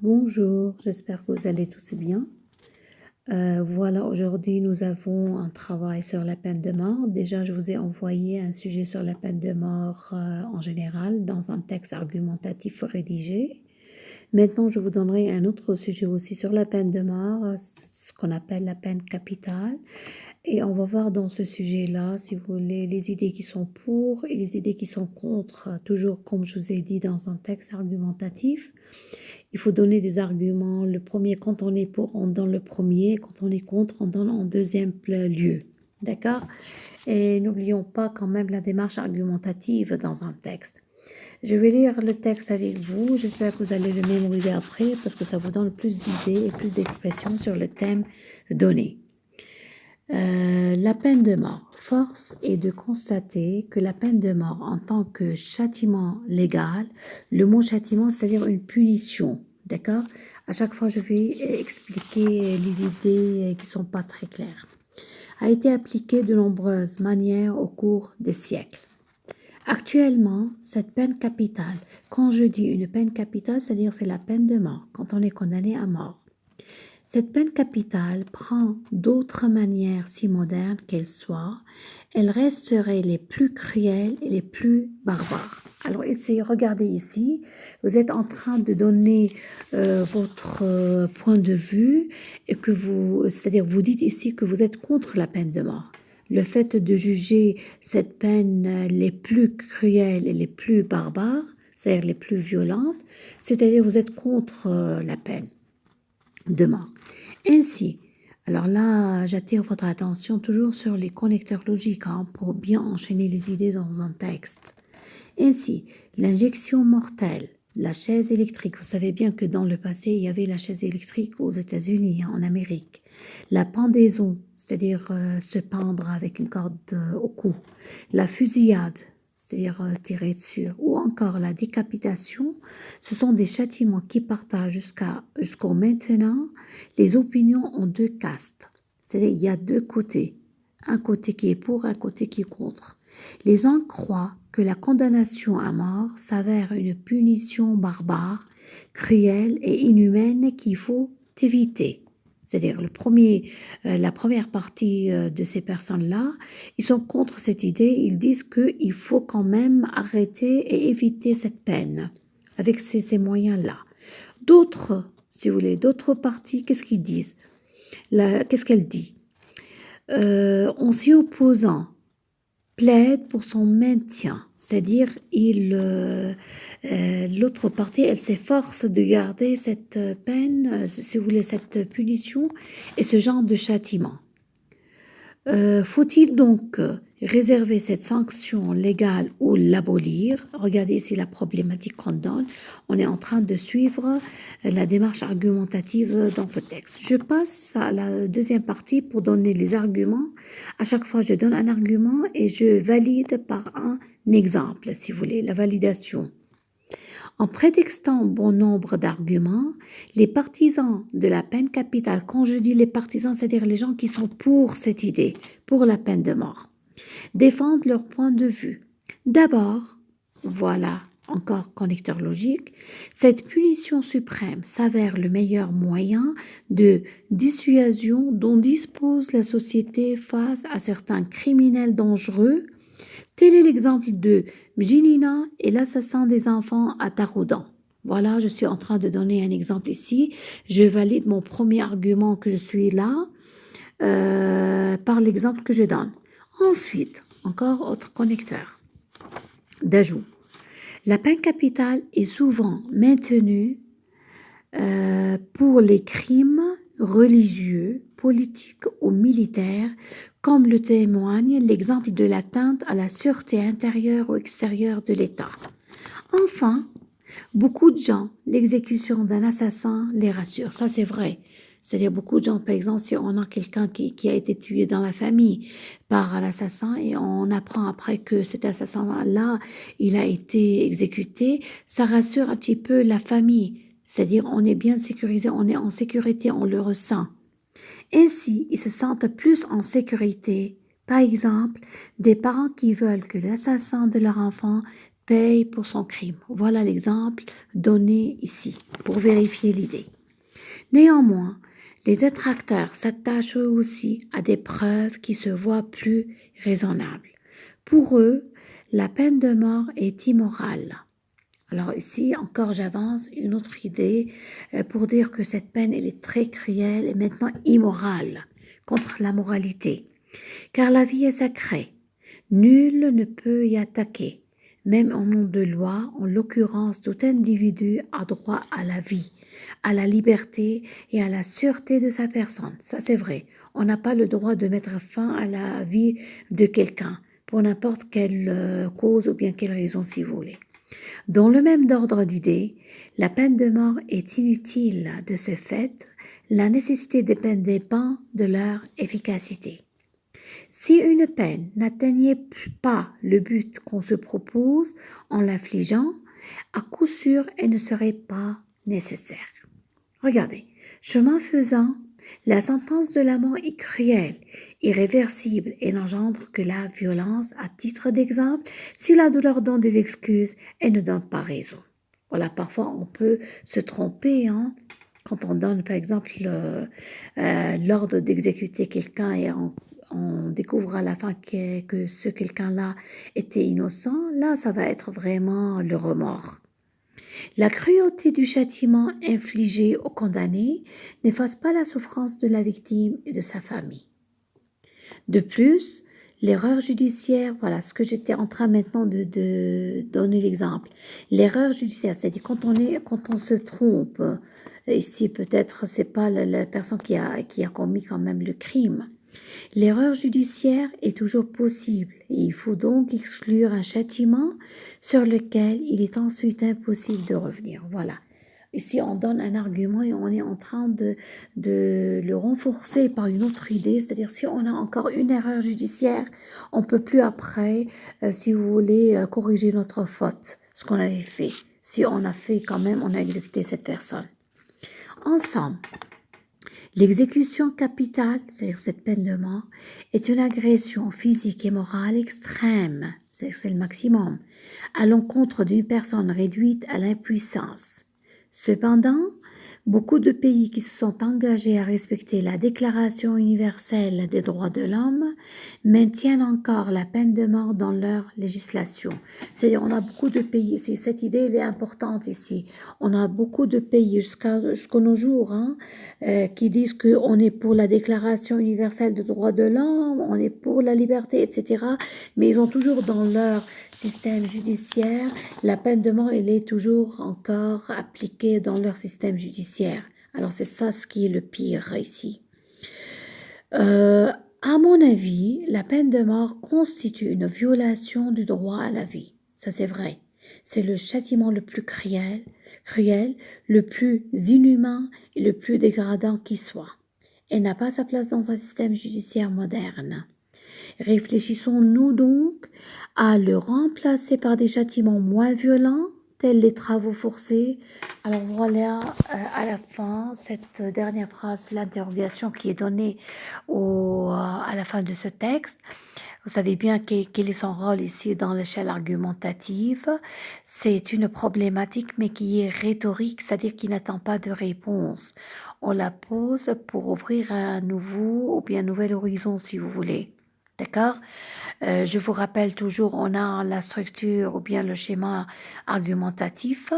Bonjour, j'espère que vous allez tous bien. Voilà, aujourd'hui nous avons un travail sur la peine de mort. Déjà, je vous ai envoyé un sujet sur la peine de mort en général dans un texte argumentatif rédigé. Maintenant, je vous donnerai un autre sujet aussi sur la peine de mort, ce qu'on appelle la peine capitale. Et on va voir dans ce sujet-là, si vous voulez, les idées qui sont pour et les idées qui sont contre. Toujours comme je vous ai dit dans un texte argumentatif, il faut donner des arguments. Le premier, quand on est pour, on donne le premier. Quand on est contre, on donne en deuxième lieu. D'accord? Et n'oublions pas quand même la démarche argumentative dans un texte. Je vais lire le texte avec vous. J'espère que vous allez le mémoriser après parce que ça vous donne plus d'idées et plus d'expressions sur le thème donné. La peine de mort. Force est de constater que la peine de mort en tant que châtiment légal, le mot châtiment, c'est-à-dire une punition, d'accord? À chaque fois, je vais expliquer les idées qui sont pas très claires. A été appliquée de nombreuses manières au cours des siècles. Actuellement, cette peine capitale, quand je dis une peine capitale, c'est-à-dire c'est la peine de mort, quand on est condamné à mort. Cette peine capitale prend d'autres manières si modernes qu'elles soient, elles resteraient les plus cruelles et les plus barbares. Alors essayez, regardez ici, vous êtes en train de donner votre point de vue et que vous, c'est-à-dire vous dites ici que vous êtes contre la peine de mort. Le fait de juger cette peine les plus cruelles et les plus barbares, c'est-à-dire les plus violentes, c'est-à-dire vous êtes contre la peine de mort. Ainsi, alors là, j'attire votre attention toujours sur les connecteurs logiques pour bien enchaîner les idées dans un texte. Ainsi, l'injection mortelle, la chaise électrique, vous savez bien que dans le passé, il y avait la chaise électrique aux États-Unis, en Amérique. La pendaison, c'est-à-dire se pendre avec une corde au cou. La fusillade, c'est-à-dire tirer dessus, ou encore la décapitation, ce sont des châtiments qui partagent jusqu'au maintenant les opinions en deux castes. C'est-à-dire il y a deux côtés, un côté qui est pour, un côté qui est contre. Les uns croient que la condamnation à mort s'avère une punition barbare, cruelle et inhumaine qu'il faut éviter. C'est-à-dire la première partie de ces personnes-là, ils sont contre cette idée, ils disent qu'il faut quand même arrêter et éviter cette peine avec ces moyens-là. D'autres, si vous voulez, d'autres parties, qu'est-ce qu'ils disent? Qu'est-ce qu'elle dit? En s'y opposant, plaide pour son maintien, c'est-à-dire l'autre partie, elle s'efforce de garder cette peine, si vous voulez, cette punition et ce genre de châtiment. Faut-il donc réserver cette sanction légale ou l'abolir? Regardez ici la problématique qu'on donne. On est en train de suivre la démarche argumentative dans ce texte. Je passe à la deuxième partie pour donner les arguments. À chaque fois, je donne un argument et je valide par un exemple, si vous voulez, la validation. En prétextant bon nombre d'arguments, les partisans de la peine capitale, quand je dis les partisans, c'est-à-dire les gens qui sont pour cette idée, pour la peine de mort, défendent leur point de vue. D'abord, voilà, encore connecteur logique, cette punition suprême s'avère le meilleur moyen de dissuasion dont dispose la société face à certains criminels dangereux. Tel est l'exemple de Mjilina et l'assassin des enfants à Taroudan. Voilà, je suis en train de donner un exemple ici. Je valide mon premier argument que je suis là par l'exemple que je donne. Ensuite, encore autre connecteur d'ajout. La peine capitale est souvent maintenue pour les crimes religieux, politiques ou militaires, comme le témoigne l'exemple de l'atteinte à la sûreté intérieure ou extérieure de l'État. Enfin, beaucoup de gens, l'exécution d'un assassin les rassure. Ça, c'est vrai. C'est-à-dire beaucoup de gens, par exemple, si on a quelqu'un qui a été tué dans la famille par l'assassin et on apprend après que cet assassin-là, il a été exécuté, ça rassure un petit peu la famille. C'est-à-dire on est bien sécurisé, on est en sécurité, on le ressent. Ainsi, ils se sentent plus en sécurité. Par exemple, des parents qui veulent que l'assassin de leur enfant paye pour son crime. Voilà l'exemple donné ici pour vérifier l'idée. Néanmoins, les détracteurs s'attachent eux aussi à des preuves qui se voient plus raisonnables. Pour eux, la peine de mort est immorale. Alors ici, encore j'avance une autre idée pour dire que cette peine, elle est très cruelle et maintenant immorale, contre la moralité. Car la vie est sacrée. Nul ne peut y attaquer. Même en nom de loi, en l'occurrence, tout individu a droit à la vie, à la liberté et à la sûreté de sa personne. Ça, c'est vrai. On n'a pas le droit de mettre fin à la vie de quelqu'un, pour n'importe quelle cause ou bien quelle raison, si vous voulez. Dans le même ordre d'idées, la peine de mort est inutile. De ce fait, la nécessité des peines dépend de leur efficacité. Si une peine n'atteignait pas le but qu'on se propose en l'infligeant, à coup sûr, elle ne serait pas nécessaire. Regardez, chemin faisant, la sentence de la mort est cruelle, irréversible et n'engendre que la violence. À titre d'exemple, si la douleur donne des excuses, elle ne donne pas raison. Voilà, parfois on peut se tromper, quand on donne par exemple l'ordre d'exécuter quelqu'un et on découvre à la fin que ce quelqu'un-là était innocent, là ça va être vraiment le remords. La cruauté du châtiment infligé au condamné n'efface pas la souffrance de la victime et de sa famille. De plus, l'erreur judiciaire, voilà ce que j'étais en train maintenant de donner l'exemple. L'erreur judiciaire, c'est-à-dire quand on se trompe, ici peut-être c'est pas la personne qui a commis quand même le crime. L'erreur judiciaire est toujours possible et il faut donc exclure un châtiment sur lequel il est ensuite impossible de revenir. Voilà. Ici, on donne un argument et on est en train de le renforcer par une autre idée, c'est-à-dire si on a encore une erreur judiciaire, on ne peut plus après, si vous voulez, corriger notre faute, ce qu'on avait fait. Si on a fait quand même, on a exécuté cette personne. Ensemble, l'exécution capitale, c'est-à-dire cette peine de mort, est une agression physique et morale extrême, c'est-à-dire c'est le maximum, à l'encontre d'une personne réduite à l'impuissance. Cependant, beaucoup de pays qui se sont engagés à respecter la Déclaration universelle des droits de l'homme maintiennent encore la peine de mort dans leur législation. C'est-à-dire, on a beaucoup de pays, cette idée elle est importante ici, on a beaucoup de pays jusqu'à nos jours qui disent qu'on est pour la Déclaration universelle des droits de l'homme, on est pour la liberté, etc. Mais ils ont toujours dans leur système judiciaire, la peine de mort, elle est toujours encore appliquée dans leur système judiciaire. Alors c'est ça ce qui est le pire ici. À mon avis, la peine de mort constitue une violation du droit à la vie. Ça c'est vrai. C'est le châtiment le plus cruel, le plus inhumain et le plus dégradant qui soit. Elle n'a pas sa place dans un système judiciaire moderne. Réfléchissons-nous donc à le remplacer par des châtiments moins violents, tels les travaux forcés. Alors voilà, à la fin, cette dernière phrase, l'interrogation qui est donnée à la fin de ce texte. Vous savez bien quel est son rôle ici dans l'échelle argumentative. C'est une problématique, mais qui est rhétorique, c'est-à-dire qui n'attend pas de réponse. On la pose pour ouvrir un nouveau ou bien un nouvel horizon, si vous voulez. D'accord? Je vous rappelle toujours, on a la structure ou bien le schéma argumentatif.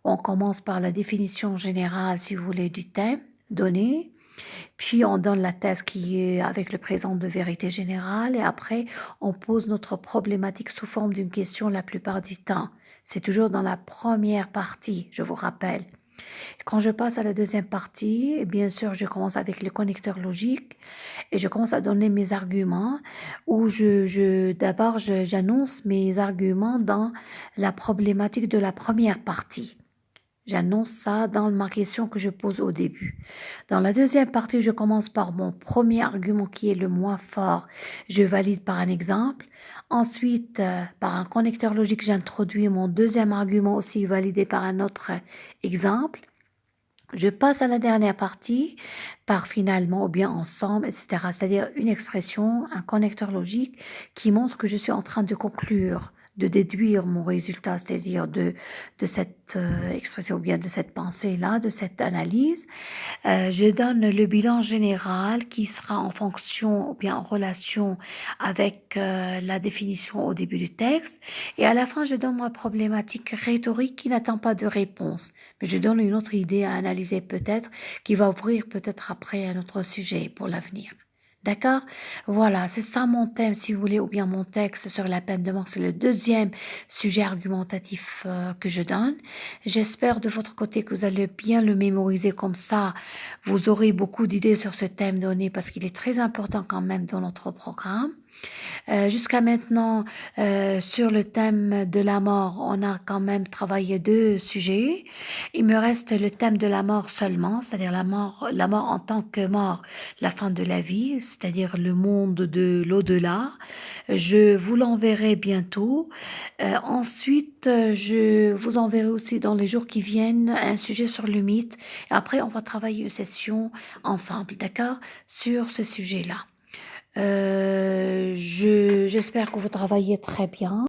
On commence par la définition générale, si vous voulez, du thème donné. Puis on donne la thèse qui est avec le présent de vérité générale et après on pose notre problématique sous forme d'une question la plupart du temps. C'est toujours dans la première partie, je vous rappelle. Quand je passe à la deuxième partie, bien sûr, je commence avec le connecteur logique et je commence à donner mes arguments où d'abord j'annonce mes arguments dans la problématique de la première partie. J'annonce ça dans ma question que je pose au début. Dans la deuxième partie, je commence par mon premier argument qui est le moins fort. Je valide par un exemple. Ensuite, par un connecteur logique, j'introduis mon deuxième argument aussi validé par un autre exemple. Je passe à la dernière partie par finalement ou bien ensemble, etc. C'est-à-dire une expression, un connecteur logique qui montre que je suis en train de conclure de déduire mon résultat, c'est-à-dire de cette expression ou bien de cette pensée-là, de cette analyse. Je donne le bilan général qui sera en fonction ou bien en relation avec la définition au début du texte. Et à la fin, je donne ma problématique rhétorique qui n'attend pas de réponse. Mais je donne une autre idée à analyser peut-être, qui va ouvrir peut-être après un autre sujet pour l'avenir. D'accord? Voilà, c'est ça mon thème, si vous voulez, ou bien mon texte sur la peine de mort. C'est le deuxième sujet argumentatif que je donne. J'espère de votre côté que vous allez bien le mémoriser comme ça. Vous aurez beaucoup d'idées sur ce thème donné parce qu'il est très important quand même dans notre programme. Jusqu'à maintenant, sur le thème de la mort, on a quand même travaillé 2 sujets. Il me reste le thème de la mort seulement, c'est-à-dire la mort en tant que mort, la fin de la vie, c'est-à-dire le monde de l'au-delà. Je vous l'enverrai bientôt. Ensuite, je vous enverrai aussi dans les jours qui viennent un sujet sur le mythe. Après, on va travailler une session ensemble, d'accord, sur ce sujet-là. J'espère que vous travaillez très bien.